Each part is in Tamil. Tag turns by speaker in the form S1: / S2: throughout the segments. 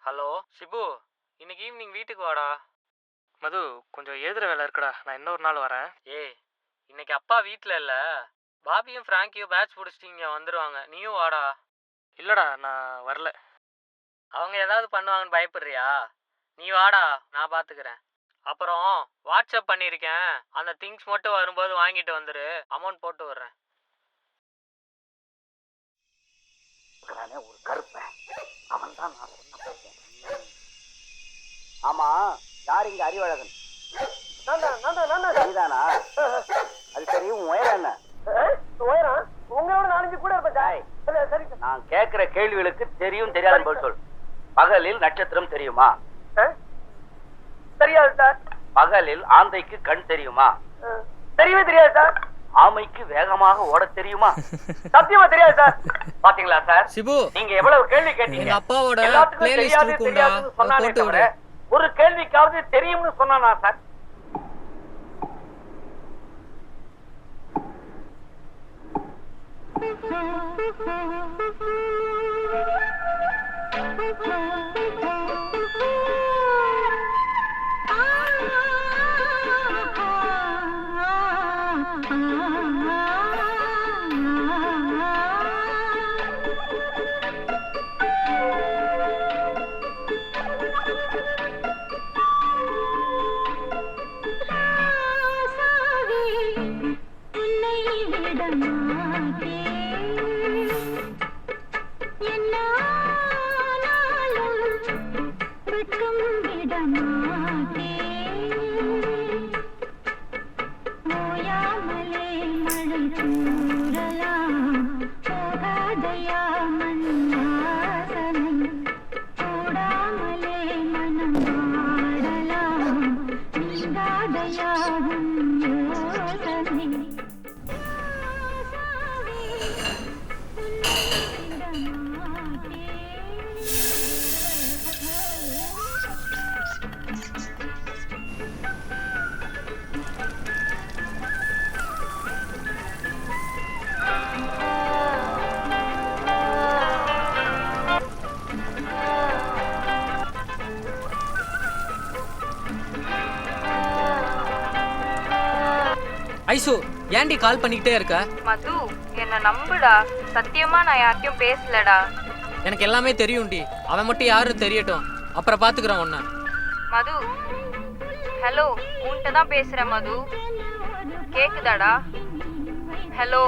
S1: ஹலோ சிபு, இன்னைக்கு ஈவினிங் வீட்டுக்கு வாடா. மது, கொஞ்சம் எழுதுற வேலை இருக்குடா, நான் இன்னொரு நாள் வரேன். ஏய், இன்னைக்கு அப்பா வீட்டில் இல்லை. பாபியும் ஃப்ராங்கியும் பேட்ச் பிடிச்சிட்டு இங்கே வந்துடுவாங்க, நீயும் வாடா. இல்லைடா, நான் வரல. அவங்க ஏதாவது பண்ணுவாங்கன்னு பயப்படுறியா? நீ வாடா, நான் பார்த்துக்கிறேன். அப்புறம் வாட்ஸ்அப் பண்ணியிருக்கேன், அந்த திங்ஸ் மட்டும் வரும்போது வாங்கிட்டு வந்துடு, அமௌண்ட் போட்டு விட்றேன்.
S2: ஒரு கருப்பன் அவன் தான் நான் சொன்ன பையன். ஆமா, யார் இங்க அறிவழகன்? நீதானா? அது சரி, உன் உயரம் என்ன?
S3: உயரம் உங்களோட 4 கூட இருப்பேன்.
S2: நான் கேட்கிற கேள்விகளுக்கு தெரியும் தெரியாத போல் சொல். பகலில் நட்சத்திரம் தெரியுமா?
S3: தெரியாது சார்.
S2: பகலில் ஆந்தைக்கு கண் தெரியுமா?
S3: தெரியவே தெரியாது சார்.
S2: ஆமைக்கு வேகமாக ஓட தெரியுமா?
S3: சத்தியமா தெரியாது சார்.
S2: பாத்தீங்களா சார்,
S1: சிபு,
S2: நீங்க எவ்வளவு கேள்வி கேட்டீங்க.
S1: எங்க அப்பாவோட
S2: எல்லாத்துக்கும்
S1: பிளேலிஸ்ட்
S2: தெரியாது
S1: இருக்கும்டா,
S2: தெரியாதுன்னு சொன்னானே
S1: போட்டு
S2: தவிர,
S1: விடு.
S2: ஒரு கேள்விக்காவது தெரியும்னு சொன்னானா சார்?
S1: ஐசு, ஏன்டி கால் பண்ணிக்கிட்டே இருக்க?
S4: மது, என்ன நம்புடா, சத்தியமா நான் யார்கிட்டயும் பேசலடா.
S1: எனக்கு எல்லாமே தெரியும்டி, அவன் மட்டும் யாருன்னு தெரியட்டும், அப்புறம் பாத்துக்கிறேன் உன்ன.
S4: மது, ஹலோ, உன்கிட்ட தான் பேசுறேன் மது, கேக்குதாடா? ஹலோ.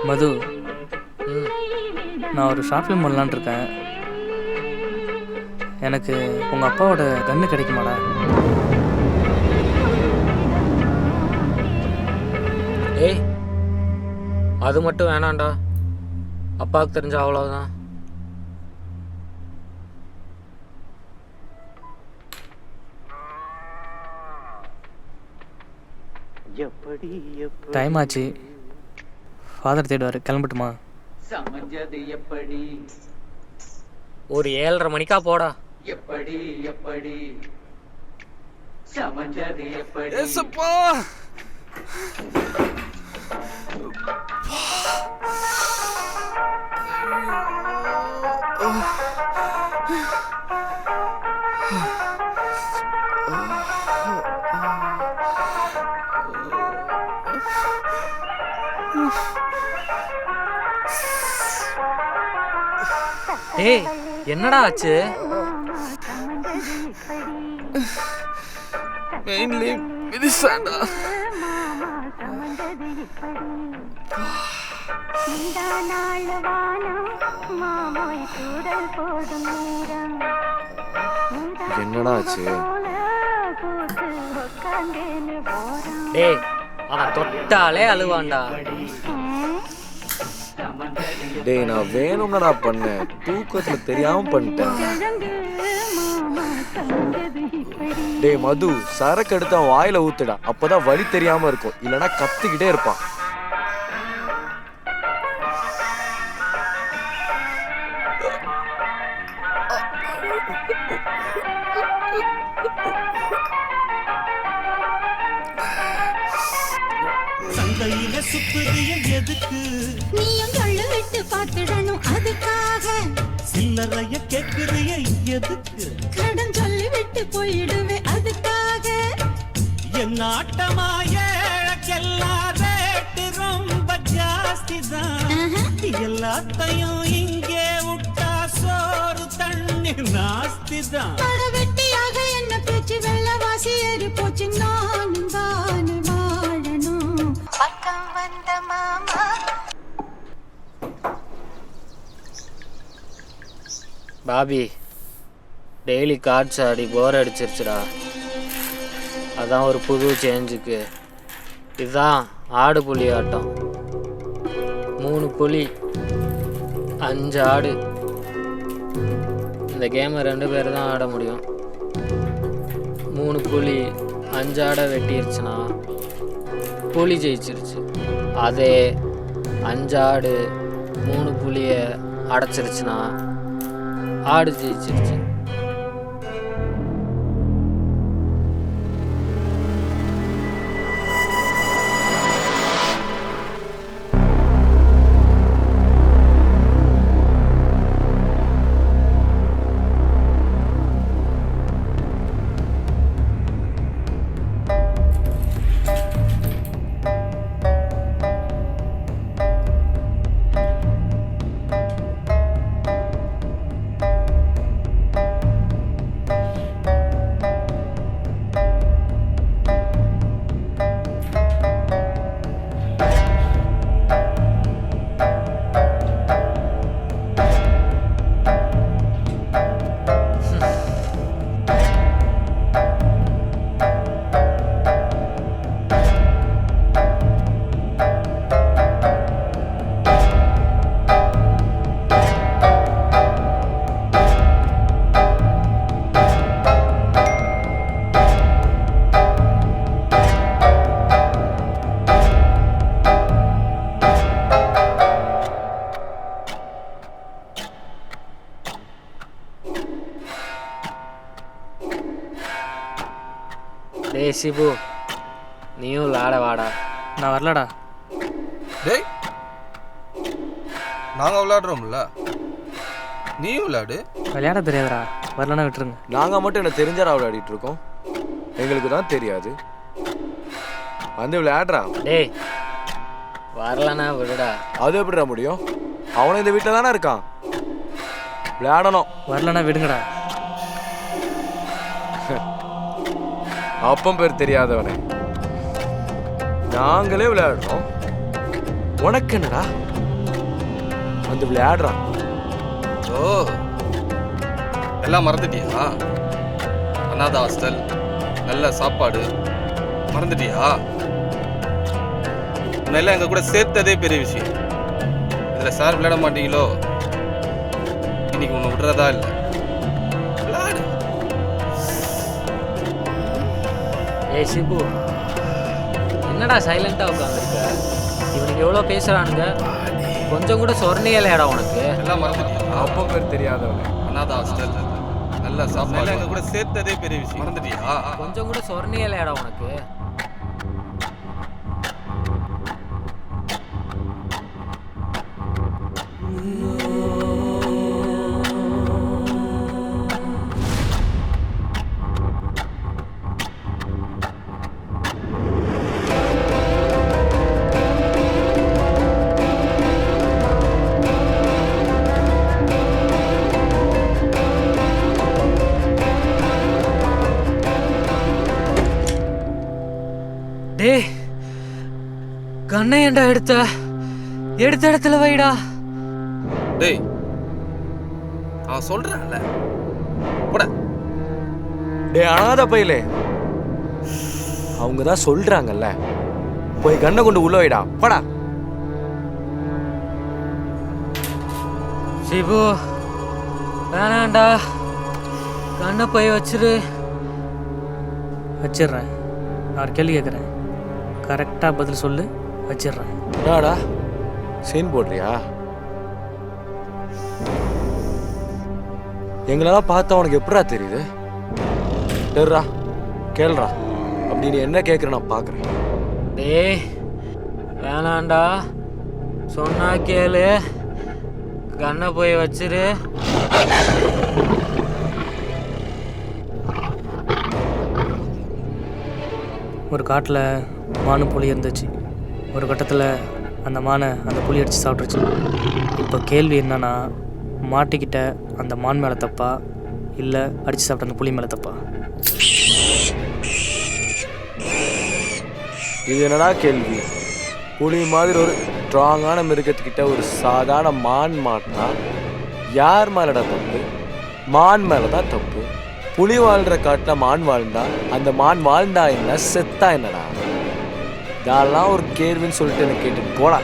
S1: மது, நான் ஒரு ஷார்ட் ஃபிலிம் பண்ணலான்னு இருக்கேன். எனக்கு உங்கள் அப்பாவோட கன்று கிடைக்குமாடா? ஏய், அது மட்டும் வேணாண்டா, அப்பாவுக்கு தெரிஞ்ச அவ்வளோதான். டைம் ஆச்சு, ஃபாதர் தேடுவார், கிளம்பட்டுமா? ஒரு 7:30 மணிக்கா போடா. எப்படி எப்படி சமஞ்சது எப்படி? ஏசப்பா, ஏய், என்னடா ஆச்சு?
S5: மெயின்லி மிதிச்சாண்டா. என்னடா ஆச்சு?
S1: டேய், அவன் தொட்டாலே அழுவான்டா.
S5: டேய், நான் வேணும்னடா பண்ணேன், தூக்கத்துல தெரியாம பண்ணிட்டேன். டேய் மது, சரக்கு எடுத்து அவன் வாயில ஊத்துடா, அப்பதான் வலி தெரியாம இருக்கும், இல்லைன்னா கத்திக்கிட்டே இருப்பான்.
S6: சந்தையில சுத்துறியல் எதுக்கு?
S7: நீயும் சொல்லு விட்டு பார்த்துடணும் அதுக்காக.
S6: சில்லறைய கேக்குறிய எதுக்கு?
S7: கடன் சொல்லி விட்டு போயிடுவே அதுக்காக.
S6: என் ஆட்டமா ஏழக்கெல்லாம் ரேட்டு ரொம்ப ஜாஸ்தி தான். எல்லாத்தையும் இங்கே விட்டா சோறு தண்ணி நாஸ்தி தான்.
S7: வெட்டியாக என்ன பேச்சு வெள்ளவாசி ஏறி போச்சு. நானும் தானே வாழணும். பக்கம் வந்த மாமா.
S1: பாபி, டெய்லி கார்ட்ஸ் ஆடி போர் அடிச்சிருச்சுடா. அதான் ஒரு புது சேஞ்சுக்கு இதுதான் ஆடு புலி ஆட்டம். 3 புலி 5 ஆடு. இந்த கேமை 2 பேர் தான் ஆட முடியும். 3 புலி 5 ஆடை வெட்டிருச்சுன்னா புலி ஜெயிச்சிருச்சு. அதே 5 ஆடு 3 புலியை அடைச்சிருச்சுன்னா ஆடு ஜெயிச்சிருச்சு. டேய் சிபு, நீயும் விளாட வாடா.
S8: நான் வரலடா.
S5: டேய், நாங்க விளையாடுறோம்ல, நீயும் விளையாடு.
S8: விளையாட தெரியாதுடா, வரலன்னா விட்டுருங்க.
S5: நாங்க மட்டும் என்ன தெரிஞ்சாரா விளையாடிட்டு இருக்கோம்? எங்களுக்கு தான் தெரியாது. வந்து விளையாடுறா.
S1: டேய், வரலன்னா விடுடா.
S5: அது எப்படிடா முடியும்? அவனும் இந்த வீட்டில் தானே இருக்கான், விளையாடணும்.
S8: வரலன்னா விடுங்கடா.
S5: அப்பம் பேர் தெரியாதவனே, நாங்களே விளையாடுறோம், உனக்கு என்னடா? வந்து விளையாடுறான்.
S9: ஓ, எல்லாம் மறந்துட்டியா? அநாத ஹாஸ்டல், நல்ல சாப்பாடு மறந்துட்டியா? உன்னெல்லாம் எங்க கூட சேர்த்ததே பெரிய விஷயம். இதுல சார் விளையாட மாட்டீங்களோ? இன்னைக்கு உன்னை விடுறதா இல்லை. விளையாடு.
S1: ஏய் சிபு, என்னடா சைலண்டாக உட்காந்துருக்க? இவனுக்கு எவ்வளோ பேசுகிறானுங்க, கொஞ்சம் கூட சொர்ணியலையாடா உனக்கு?
S9: எல்லாம் மறந்துட்டியா?
S5: அப்பம் பேர் தெரியாதவனே,
S9: அநாத ஹாஸ்டல், நல்ல சாப்பாடு எங்க கூட சேர்த்ததே பெரிய விஷயம். மறந்துட்டியா?
S1: கொஞ்சம் கூட சொர்ணியலையாடா உனக்கு? டேய் கண்ணை ஏன்டா எடுத்த இடத்துல வைடா.
S9: டேய் அவன் சொல்றான்ல போடா.
S5: டேய் அனாத பையலே, அவங்க தான் சொல்றாங்கல்ல, போய் கண்ணை கொண்டு உள்ள வைடா போடா.
S1: சிபு வேணாண்டா, கண்ணை போய் வச்சிடுறேன். நான் ஒரு கேள்வி கேட்குறேன், கரெக்டாக பதில் சொல்லு, வச்சிடுறேன்.
S5: என்னடா சீன் போடுறியா? எங்களெல்லாம் பார்த்தா உனக்கு எப்படா தெரியுது? சரிடா கேளுடா, அப்படி நீ என்ன கேட்குற நான் பார்க்குறேன்.
S1: டேய் வேணாண்டா, சொன்னா கேளு, கண்ணை போய் வச்சிரு. ஒரு காட்டில் மானும் புலி இருந்துச்சு. ஒரு கட்டத்தில் அந்த மானை அந்த புலி அடித்து சாப்பிட்ருச்சு. இப்போ கேள்வி என்னன்னா, மாட்டிக்கிட்ட அந்த மான் மேலே தப்பா இல்லை அடித்து சாப்பிட்ட அந்த புலி மேலே தப்பா?
S5: இது என்னடா கேள்வி? புலி மாதிரி ஒரு ஸ்ட்ராங்கான மிருகத்துக்கிட்ட ஒரு சாதாரண மான் மாட்டினா யார் மேலடா தப்பு? மான் மேலே தான் தப்பு. புலி வாழ்கிற காட்டில் மான் வாழ்ந்தா அந்த மான் வாழ்ந்தா என்ன, செத்தா என்னடா? இதெல்லாம் ஒரு கேள்வின்னு சொல்லிட்டு எனக்கு கேட்டுட்டு போடா.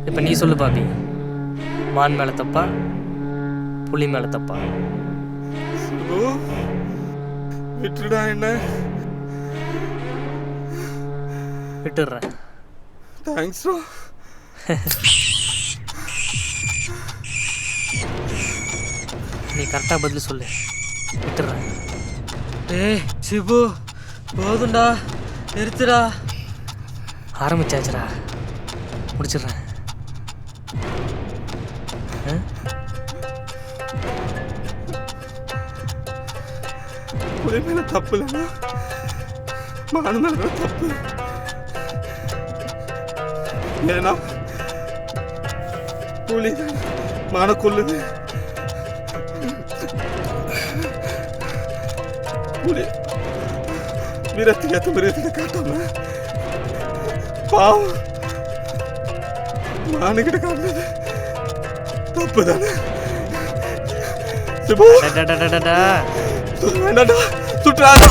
S1: இப்போ நீ சொல்லு பாபி, மான் மேலே தப்பா புலி மேலே தப்பா?
S9: விட்டுடா என்ன.
S1: விட்டுடுறேன்.
S9: தேங்க்ஸ்.
S1: நீ கரெக்டாக பதில் சொல்லு, விட்டுடுறேன். ஏய் சிபு போதுண்டா, நிறுத்துடா. ஆரம்பிச்சாச்சுடா, முடிச்சிடுறேன்.
S9: புலி மேல தப்பு இல்லைன்னா மான் மேல தான் தப்பு. ஏன்னா புலி மான கொல்லுது. புலி வீரத்துக்கு ஏற்ற மிருகத்தை காட்டாம பாவம் மானுகிட்ட காட்டுறது தப்பு தானே. வேண்டாடா சுற்றாத.